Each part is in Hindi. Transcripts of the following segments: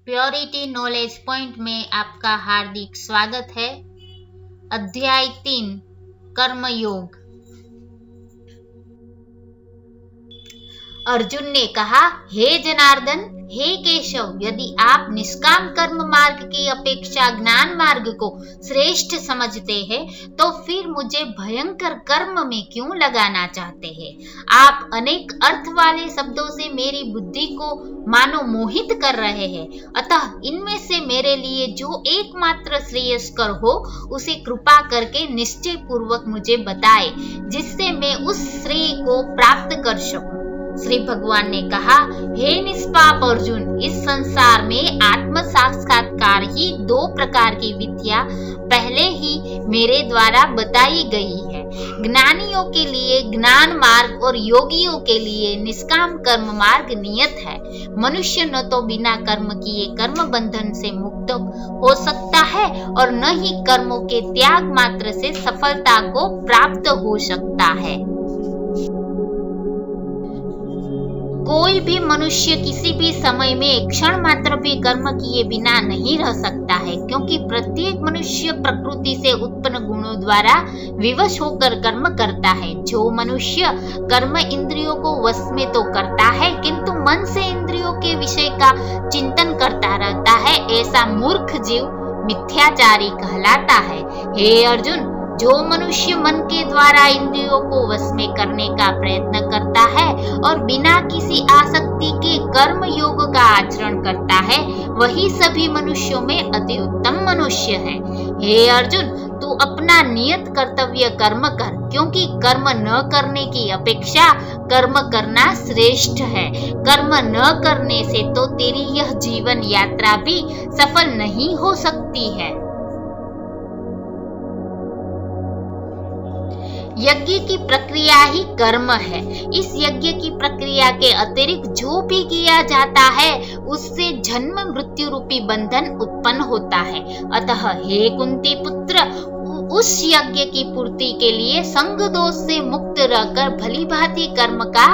प्योरिटी नॉलेज पॉइंट में आपका हार्दिक स्वागत है। अध्याय 3 कर्मयोग। अर्जुन ने कहा, हे जनार्दन, हे केशव, यदि आप निष्काम कर्म मार्ग की अपेक्षा ज्ञान मार्ग को श्रेष्ठ समझते हैं तो फिर मुझे भयंकर कर्म में क्यों लगाना चाहते हैं? आप अनेक अर्थ वाले शब्दों से मेरी बुद्धि को मानो मोहित कर रहे हैं। अतः इनमें से मेरे लिए जो एकमात्र श्रेयस्कर हो उसे कृपा करके निश्चय पूर्वक मुझे बताए, जिससे मैं उस श्रेय को प्राप्त कर सकूं। श्री भगवान ने कहा, हे निष्पाप अर्जुन, इस संसार में आत्म साक्षात्कार ही 2 प्रकार की विद्या पहले ही मेरे द्वारा बताई गई है। ज्ञानियों के लिए ज्ञान मार्ग और योगियों के लिए निष्काम कर्म मार्ग नियत है। मनुष्य न तो बिना कर्म किए कर्म बंधन से मुक्त हो सकता है और न ही कर्मों के त्याग मात्र से सफलता को प्राप्त हो सकता है। कोई भी मनुष्य किसी भी समय में क्षण मात्र भी कर्म किए बिना नहीं रह सकता है, क्योंकि प्रत्येक मनुष्य प्रकृति से उत्पन्न गुणों द्वारा विवश होकर कर्म करता है। जो मनुष्य कर्म इंद्रियों को वश में तो करता है, किंतु मन से इंद्रियों के विषय का चिंतन करता रहता है, ऐसा मूर्ख जीव मिथ्याचारी कहलाता है। हे अर्जुन, जो मनुष्य मन के द्वारा इंद्रियों को वश में करने का प्रयत्न करता है और बिना किसी आसक्ति के कर्म योग का आचरण करता है, वही सभी मनुष्यों में अति उत्तम मनुष्य है। हे अर्जुन, तू अपना नियत कर्तव्य कर्म कर, क्योंकि कर्म न करने की अपेक्षा कर्म करना श्रेष्ठ है। कर्म न करने से तो तेरी यह जीवन यात्रा भी सफल नहीं हो सकती है। यज्ञ की प्रक्रिया ही कर्म है। इस यज्ञ की प्रक्रिया के अतिरिक्त जो भी किया जाता है उससे जन्म मृत्यु रूपी बंधन उत्पन्न होता है। अतः हे कुंती पुत्र, उस यज्ञ की पूर्ति के लिए संग दोष से मुक्त रहकर भली भांति कर्म का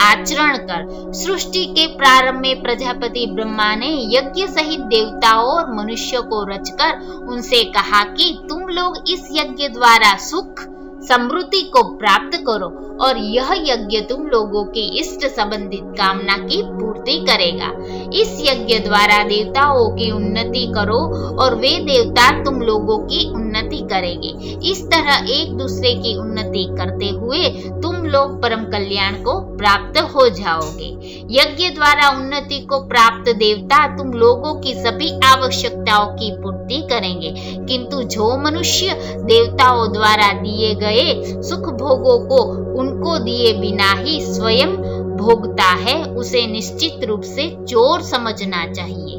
आचरण कर। सृष्टि के प्रारंभ में प्रजापति ब्रह्मा ने यज्ञ सहित देवताओं और मनुष्यों को रचकर उनसे कहा कि तुम लोग इस यज्ञ द्वारा सुख समृद्धि को प्राप्त करो, और यह यज्ञ तुम लोगों की इष्ट संबंधित कामना की पूर्ति करेगा। इस यज्ञ द्वारा देवताओं की उन्नति करो और वे देवता तुम लोगों की उन्नति करेंगे। इस तरह एक दूसरे की उन्नति करते हुए तुम लोग परम कल्याण को प्राप्त हो जाओगे। यज्ञ द्वारा उन्नति को प्राप्त देवता तुम लोगों की सभी आवश्यकताओं की पूर्ति करेंगे, किंतु जो मनुष्य देवताओं द्वारा दिए गए सुख भोगों को उनको दिए बिना ही स्वयं भोगता है, उसे निश्चित रूप से चोर समझना चाहिए।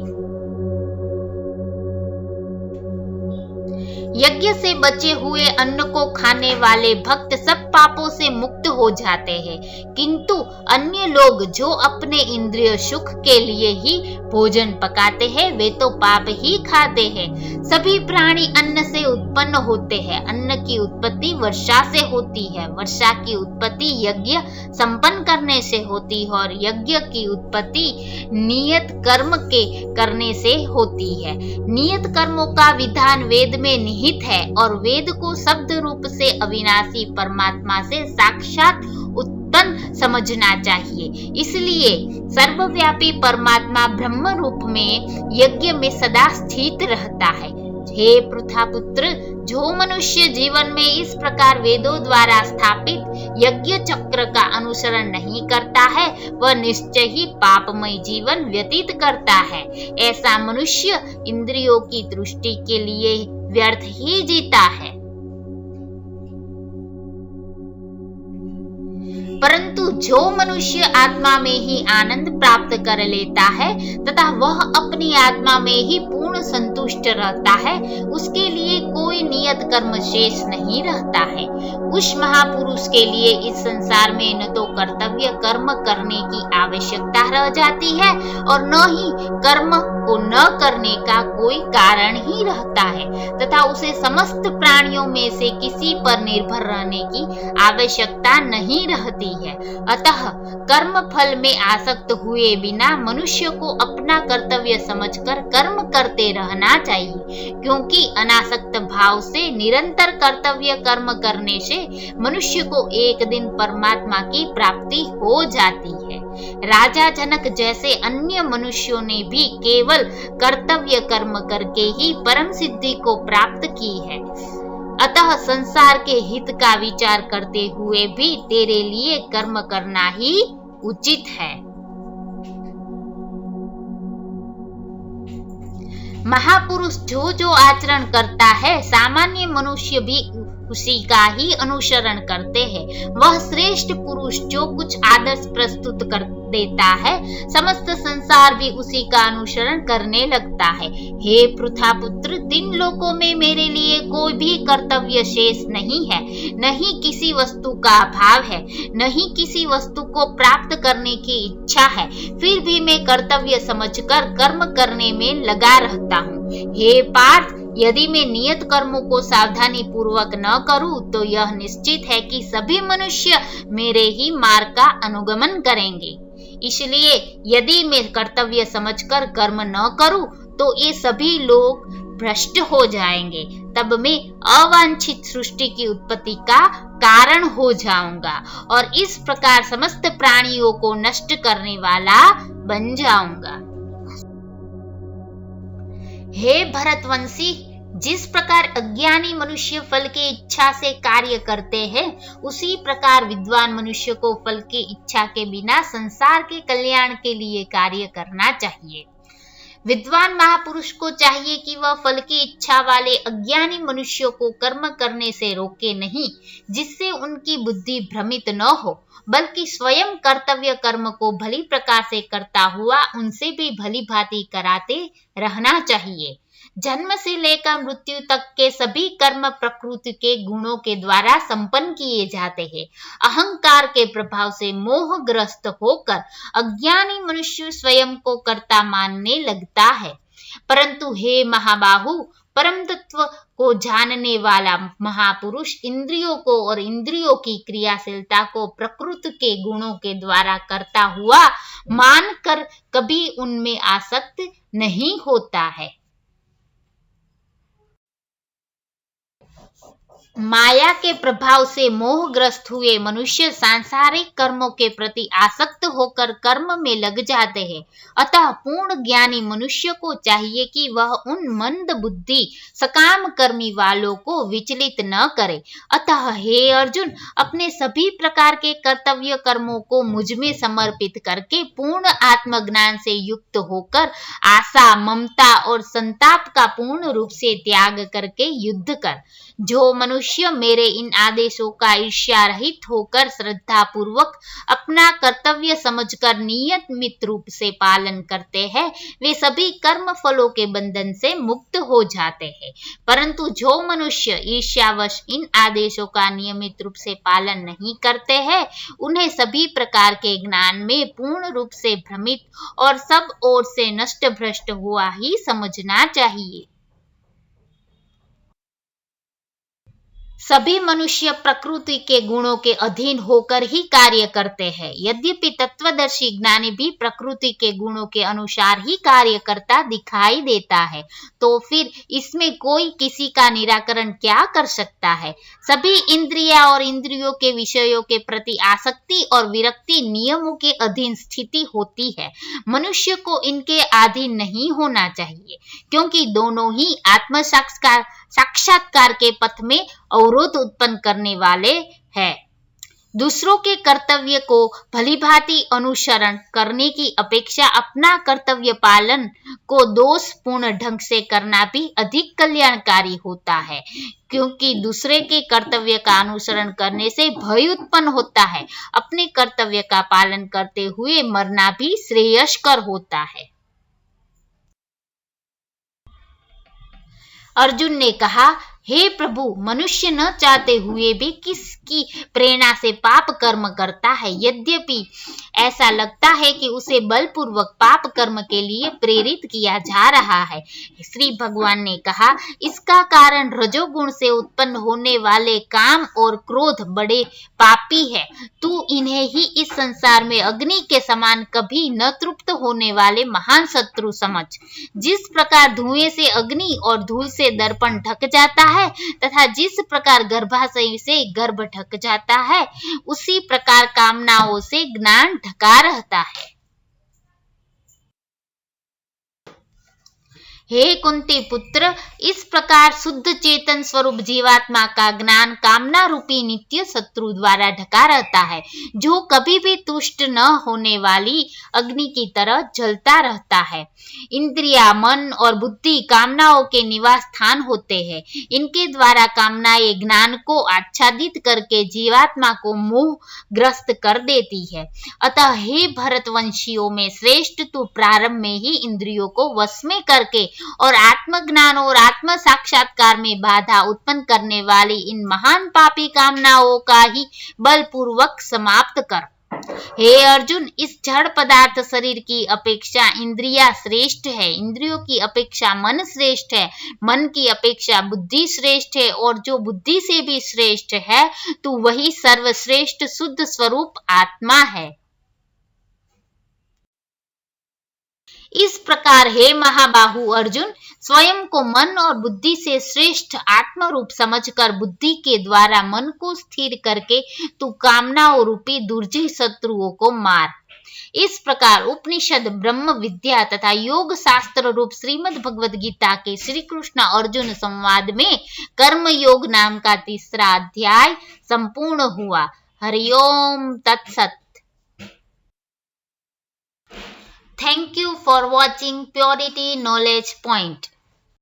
यज्ञ से बचे हुए अन्न को खाने वाले भक्त सब पापों से मुक्त हो जाते हैं, किंतु अन्य लोग जो अपने इंद्रिय सुख के लिए ही भोजन पकाते हैं वे तो पाप ही खाते हैं। सभी प्राणी अन्न से उत्पन्न होते हैं। अन्न की उत्पत्ति वर्षा से होती है, वर्षा की उत्पत्ति यज्ञ संपन्न करने से होती है और यज्ञ की उत्पत्ति नियत कर्म के करने से होती है। नियत कर्मों का विधान वेद में निहित है और वेद को शब्द रूप से अविनाशी परमात्मा से साक्षात उत्पन्न समझना चाहिए। इसलिए सर्वव्यापी परमात्मा ब्रह्म रूप में यज्ञ में सदा स्थित रहता है। हे पृथा पुत्र, जो मनुष्य जीवन में इस प्रकार वेदों द्वारा स्थापित यज्ञ चक्र का अनुसरण नहीं करता है वह निश्चय ही पापमय जीवन व्यतीत करता है। ऐसा मनुष्य इंद्रियों की तुष्टि के लिए व्यर्थ ही जीता है। परंतु जो मनुष्य आत्मा में ही आनंद प्राप्त कर लेता है तथा वह अपनी आत्मा में ही पूर्ण संतुष्ट रहता है, उसके लिए कोई नियत कर्म शेष नहीं रहता है। उस महापुरुष के लिए इस संसार में न तो कर्तव्य कर्म करने की आवश्यकता रह जाती है और न ही कर्म को न करने का कोई कारण ही रहता है तथा उसे समस्त प्राणियों में से किसी पर निर्भर रहने की आवश्यकता नहीं रहती है। अतः कर्म फल में आसक्त हुए बिना मनुष्य को अपना कर्तव्य समझकर कर्म करते रहना चाहिए, क्योंकि अनासक्त भाव से निरंतर कर्तव्य कर्म करने से मनुष्य को एक दिन परमात्मा की प्राप्ति हो जाती है। राजा जनक जैसे अन्य मनुष्यों ने भी केवल कर्तव्य कर्म करके ही परम सिद्धि को प्राप्त की है। अतः संसार के हित का विचार करते हुए भी तेरे लिए कर्म करना ही उचित है। महापुरुष जो जो आचरण करता है सामान्य मनुष्य भी उसी का ही अनुसरण करते हैं। वह श्रेष्ठ पुरुष जो कुछ आदर्श प्रस्तुत कर देता है समस्त संसार भी उसी का अनुसरण करने लगता है। हे पृथा पुत्र, 3 लोकों में मेरे लिए कोई भी कर्तव्य शेष नहीं है। नहीं किसी वस्तु का अभाव है, नहीं किसी वस्तु को प्राप्त करने की इच्छा है, फिर भी मैं कर्तव्य समझकर कर्म करने में लगा रहता हूँ। हे पार्थ, यदि मैं नियत कर्मों को सावधानी पूर्वक न करूं तो यह निश्चित है कि सभी मनुष्य मेरे ही मार्ग का अनुगमन करेंगे। इसलिए यदि मैं कर्तव्य समझकर कर्म न करूं तो ये सभी लोग भ्रष्ट हो जाएंगे। तब मैं अवांछित सृष्टि की उत्पत्ति का कारण हो जाऊंगा और इस प्रकार समस्त प्राणियों को नष्ट करने वाला बन जाऊंगा। हे भरतवंशी, जिस प्रकार अज्ञानी मनुष्य फल की इच्छा से कार्य करते हैं उसी प्रकार विद्वान मनुष्य को फल की इच्छा के बिना संसार के कल्याण के लिए कार्य करना चाहिए। विद्वान महापुरुष को चाहिए कि वह फल की इच्छा वाले अज्ञानी मनुष्यों को कर्म करने से रोके नहीं, जिससे उनकी बुद्धि भ्रमित न हो, बल्कि स्वयं कर्तव्य कर्म को भली प्रकार से करता हुआ उनसे भी भली भांति कराते रहना चाहिए। जन्म से लेकर मृत्यु तक के सभी कर्म प्रकृति के गुणों के द्वारा संपन्न किए जाते हैं। अहंकार के प्रभाव से मोहग्रस्त होकर अज्ञानी मनुष्य स्वयं को कर्ता मानने लगता है। परंतु हे महाबाहु, परम तत्व को जानने वाला महापुरुष इंद्रियों को और इंद्रियों की क्रियाशीलता को प्रकृति के गुणों के द्वारा करता हुआ मानकर कभी उनमें आसक्त नहीं होता है। माया के प्रभाव से मोहग्रस्त हुए मनुष्य सांसारिक कर्मों के प्रति आसक्त होकर कर्म में लग जाते हैं। अतः पूर्ण ज्ञानी मनुष्य को चाहिए कि वह उन मंद बुद्धि सकाम कर्मी वालों को विचलित न करे। अतः हे अर्जुन, अपने सभी प्रकार के कर्तव्य कर्मों को मुझ में समर्पित करके पूर्ण आत्मज्ञान से युक्त होकर आशा, ममता और संताप का पूर्ण रूप से त्याग करके युद्ध कर। जो मनुष्य मेरे इन आदेशों का ईर्ष्या रहित होकर श्रद्धा पूर्वक अपना कर्तव्य समझकर नियमित रूप से पालन करते हैं वे सभी कर्म फलों के बंधन से मुक्त हो जाते हैं। परंतु जो मनुष्य ईर्ष्यावश इन आदेशों का नियमित रूप से पालन नहीं करते हैं उन्हें सभी प्रकार के ज्ञान में पूर्ण रूप से भ्रमित और सब ओर से नष्ट भ्रष्ट हुआ ही समझना चाहिए। सभी मनुष्य प्रकृति के गुणों के अधीन होकर ही कार्य करते हैं। यद्यपि तत्वदर्शी ज्ञानी भी प्रकृति के गुणों के अनुसार ही कार्य करता दिखाई देता है, तो फिर इसमें कोई किसी का निराकरण क्या कर सकता है। सभी इंद्रिया और इंद्रियों के विषयों के प्रति आसक्ति और विरक्ति नियमों के अधीन स्थिति होती है। मनुष्य को इनके अधीन नहीं होना चाहिए, क्योंकि दोनों ही आत्म साक्षात्कार के पथ में अवरोध उत्पन्न करने वाले हैं। दूसरों के कर्तव्य को भलीभांति अनुसरण करने की अपेक्षा अपना कर्तव्य पालन को दोषपूर्ण ढंग से करना भी अधिक कल्याणकारी होता है, क्योंकि दूसरे के कर्तव्य का अनुसरण करने से भय उत्पन्न होता है। अपने कर्तव्य का पालन करते हुए मरना भी श्रेयस्कर होता है। अर्जुन ने कहा, हे प्रभु, मनुष्य न चाहते हुए भी किसकी प्रेरणा से पाप कर्म करता है। यद्यपि ऐसा लगता है कि उसे बलपूर्वक पाप कर्म के लिए प्रेरित किया जा रहा है। श्री भगवान ने कहा, इसका कारण रजोगुण से उत्पन्न होने वाले काम और क्रोध बड़े पापी है। तू इन्हें ही इस संसार में अग्नि के समान कभी न तृप्त होने वाले महान शत्रु समझ। जिस प्रकार धुएं से अग्नि और धूल से दर्पण ढक जाता है तथा जिस प्रकार गर्भाशय से गर्भ ढक जाता है, उसी प्रकार कामनाओं से ज्ञान ढका रहता है। हे कुंती पुत्र, इस प्रकार शुद्ध चेतन स्वरूप जीवात्मा का ज्ञान कामना रूपी नित्य शत्रु द्वारा ढका रहता है, जो कभी भी तुष्ट न होने वाली अग्नि की तरह जलता रहता है। इंद्रिया, मन और बुद्धि कामनाओं के निवास स्थान होते हैं। इनके द्वारा कामनाएं ज्ञान को आच्छादित करके जीवात्मा को मोह ग्रस्त कर देती है। अतः हे भरतवंशियों में श्रेष्ठ, तू प्रारंभ में ही इंद्रियों को वश में करके और आत्मज्ञान और आत्म साक्षात्कार में बाधा उत्पन्न करने वाली इन महान पापी कामनाओं का ही बलपूर्वक समाप्त कर। हे अर्जुन, इस जड़ पदार्थ शरीर की अपेक्षा इंद्रिया श्रेष्ठ है, इंद्रियों की अपेक्षा मन श्रेष्ठ है, मन की अपेक्षा बुद्धि श्रेष्ठ है, और जो बुद्धि से भी श्रेष्ठ है तो वही सर्वश्रेष्ठ शुद्ध स्वरूप आत्मा है। इस प्रकार हे महाबाहु अर्जुन, स्वयं को मन और बुद्धि से श्रेष्ठ आत्म रूप समझकर बुद्धि के द्वारा मन को स्थिर करके तू कामनाओं रूपी दुर्जय शत्रुओं को मार। इस प्रकार उपनिषद, ब्रह्म विद्या तथा योग शास्त्र रूप श्रीमद् भगवद गीता के श्री कृष्ण अर्जुन संवाद में कर्म योग नाम का तीसरा अध्याय संपूर्ण हुआ। हरिओम तत्सत। Thank you for watching Purity Knowledge Point.